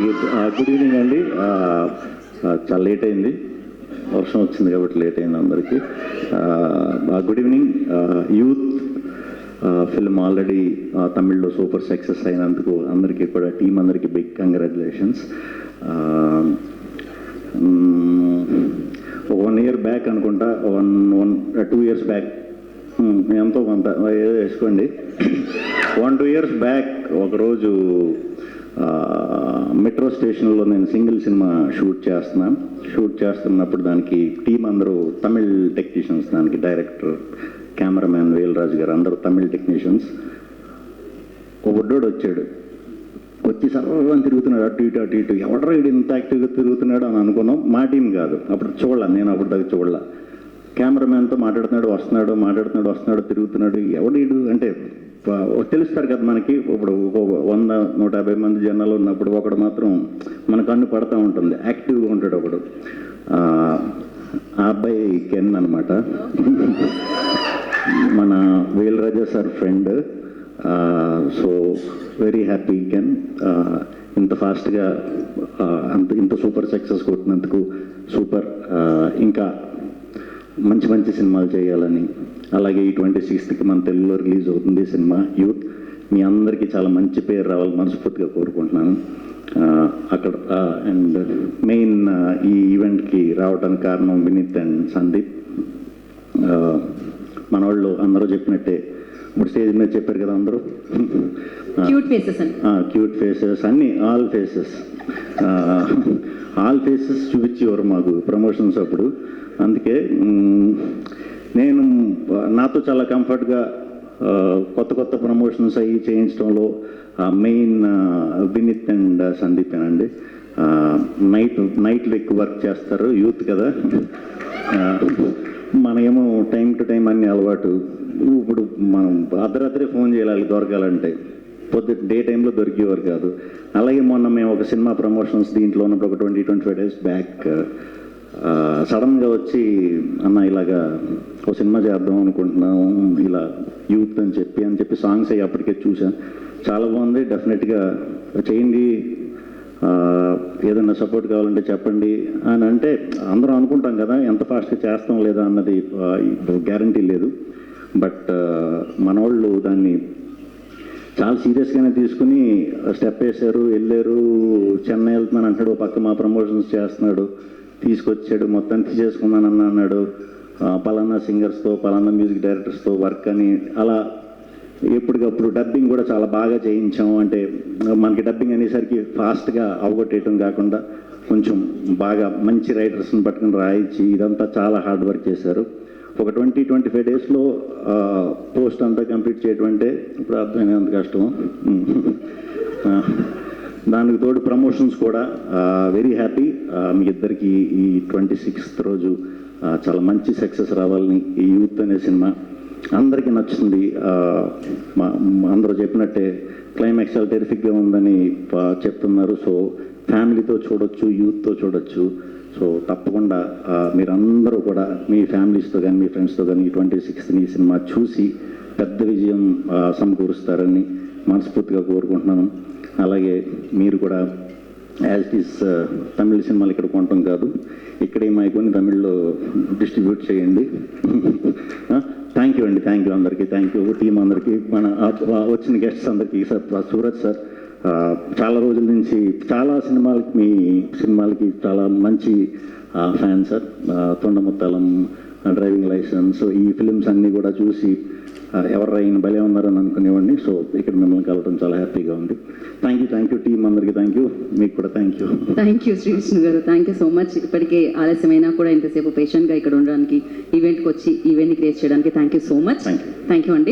Good evening అండి. చాలా late అయింది, వర్షం వచ్చింది కాబట్టి లేట్ అయింది అందరికీ. Good evening. Youth film already తమిళ్లో సూపర్ సక్సెస్ అయినందుకు అందరికీ కూడా టీం అందరికీ బిగ్ కంగ్రాచులేషన్స్. 1 year బ్యాక్ అనుకుంటా, 2 years బ్యాక్, ఎంతో కొంత ఏదో వేసుకోండి. 1-2 years బ్యాక్ ఒకరోజు మెట్రో స్టేషన్లో నేను సింగిల్ సినిమా షూట్ చేస్తున్నప్పుడు దానికి టీం అందరూ తమిళ్ టెక్నీషియన్స్, దానికి డైరెక్టర్, కెమెరామ్యాన్ వేల్రాజు గారు అందరూ తమిళ్ టెక్నీషియన్స్. ఒక బుడ్డోడు వచ్చి సర్వం తిరుగుతున్నాడు, అటు ఇటు ఎవడరా ఇటు ఇంత యాక్టివ్గా తిరుగుతున్నాడు అని అనుకున్నాం. మా టీం కాదు, అప్పుడు చూడలే, నేను అప్పుడు దాకా చూడలే. కెమెరామ్యాన్తో మాట్లాడుతున్నాడు, తిరుగుతున్నాడు. ఎవడు అంటే తెలుస్తారు కదా మనకి. ఇప్పుడు 100-150 మంది జనాలు ఉన్నప్పుడు ఒకడు మాత్రం మన కన్ను పడతా ఉంటుంది, యాక్టివ్గా ఉంటాడు ఒకడు. ఆ అబ్బాయి కెన్ అనమాట, మన Velraja sir friend. So very happy Ken, ఇంత ఫాస్ట్గా ఇంత సూపర్ సక్సెస్ కొట్టినందుకు సూపర్. ఇంకా మంచి మంచి సినిమాలు చేయాలని, అలాగే ఈ 26th మన తెలుగులో రిలీజ్ అవుతుంది సినిమా యూత్. మీ అందరికీ చాలా మంచి పేరు రావాలి మనస్ఫూర్తిగా కోరుకుంటున్నాను. అక్కడ అండ్ మెయిన్ ఈ ఈవెంట్కి రావడానికి కారణం వినీత్ అండ్ సందీప్. మన వాళ్ళు అందరూ చెప్పినట్టే, ఇప్పుడు స్టేజ్ మీద చెప్పారు కదా అందరూ, క్యూట్ ఫేసెస్ అన్నీ, ఆల్ ఫేసెస్ చూపించేవారు మాకు ప్రమోషన్స్ అప్పుడు. అందుకే నేను నాతో చాలా కంఫర్ట్గా కొత్త ప్రమోషన్స్ అయ్యి చేయించడంలో మెయిన్ వినీత్ అండ్ సందీపేనండి. నైట్లో ఎక్కువ వర్క్ చేస్తారు, యూత్ కదా. మనమేమో టైం టు టైం అన్ని అలవాటు. ఇప్పుడు మనం అర్ధరాత్రి ఫోన్ చేయాలి దొరకాలంటే, డే టైంలో దొరికేవారు కాదు. అలాగే మొన్న మేము ఒక సినిమా ప్రమోషన్స్ దీంట్లో ఉన్నప్పుడు ఒక 20-25 days బ్యాక్ సడన్గా వచ్చి, అన్న ఇలాగా ఒక సినిమా చేద్దాం అనుకుంటున్నాము ఇలా యూత్ అని చెప్పి సాంగ్స్ అయ్యి అప్పటికే చూసాను, చాలా బాగుంది, డెఫినెట్గా చేయండి, ఏదన్నా సపోర్ట్ కావాలంటే చెప్పండి అని అంటే అందరం అనుకుంటాం కదా, ఎంత ఫాస్ట్గా చేస్తాం లేదా అన్నది గ్యారంటీ లేదు. బట్ మనోళ్ళు దాన్ని చాలా సీరియస్గానే తీసుకుని స్టెప్ వేశారు, వెళ్ళారు. చెన్నై వెళ్తున్నాను అంటాడు, పక్క మా ప్రమోషన్స్ చేస్తున్నాడు, తీసుకొచ్చాడు, మొత్తం తీసేసుకున్నానన్న అన్నాడు. పలానా సింగర్స్తో, పలానా మ్యూజిక్ డైరెక్టర్స్తో వర్క్ అని అలా ఎప్పటికప్పుడు డబ్బింగ్ కూడా చాలా బాగా చేయించాము. అంటే మనకి డబ్బింగ్ అనేసరికి ఫాస్ట్గా అవగొట్టేయటం కాకుండా కొంచెం బాగా మంచి రైటర్స్ని పట్టుకుని రాయించి ఇదంతా చాలా హార్డ్ వర్క్ చేశారు. ఒక 20-25 daysలో పోస్ట్ అంతా కంప్లీట్ చేయడం అంటే ఇప్పుడు అర్థమైనంత కష్టం. దానికి తోడు ప్రమోషన్స్ కూడా వెరీ హ్యాపీ. మీ ఇద్దరికి ఈ 26th రోజు చాలా మంచి సక్సెస్ రావాలని, ఈ యూత్ అనే సినిమా అందరికీ నచ్చుతుంది. అందరూ చెప్పినట్టే క్లైమాక్స్ చాలా టెరిఫిక్గా ఉందని చెప్తున్నారు. సో ఫ్యామిలీతో చూడొచ్చు, యూత్తో చూడొచ్చు. సో తప్పకుండా మీరందరూ కూడా మీ ఫ్యామిలీస్తో కానీ మీ ఫ్రెండ్స్తో కానీ ఈ 26th ఈ సినిమా చూసి పెద్ద విజయం సమకూరుస్తారని మనస్ఫూర్తిగా కోరుకుంటున్నాను. అలాగే మీరు కూడా యాజ్ ఇట్ ఈస్ తమిళ సినిమాలు ఇక్కడ కొనటం కాదు, ఇక్కడే కొని తమిళ్లో డిస్ట్రిబ్యూట్ చేయండి. థ్యాంక్ యూ అండి, థ్యాంక్ యూ అందరికీ, థ్యాంక్ యూ టీం అందరికీ, మన వచ్చిన గెస్ట్స్ అందరికీ. సార్ సూరజ్ సార్ చాలా రోజుల నుంచి చాలా మీ సినిమాలకి చాలా మంచి ఫ్యాన్ సార్. తొండముత్తాలం, డ్రైవింగ్ లైసెన్స్, ఈ ఫిలిమ్స్ అన్నీ కూడా చూసి ఎవరు ఆయన భలే ఉన్నారని అనుకునేవాడిని. సో ఇక్కడ మిమ్మల్ని కలవడం చాలా హ్యాపీగా ఉంది. థ్యాంక్ యూ టీం అందరికీ, థ్యాంక్ యూ, మీకు కూడా థ్యాంక్ యూ శ్రీ విష్ణు గారు, థ్యాంక్ యూ సో మచ్. ఇప్పటికే ఆలస్యమైనా కూడా ఇంతసేపు పేషెంట్గా ఇక్కడ ఉండడానికి, ఈవెంట్కి వచ్చి ఈవెంట్ని క్రియేట్ చేయడానికి thank you so much. Thank you అండి.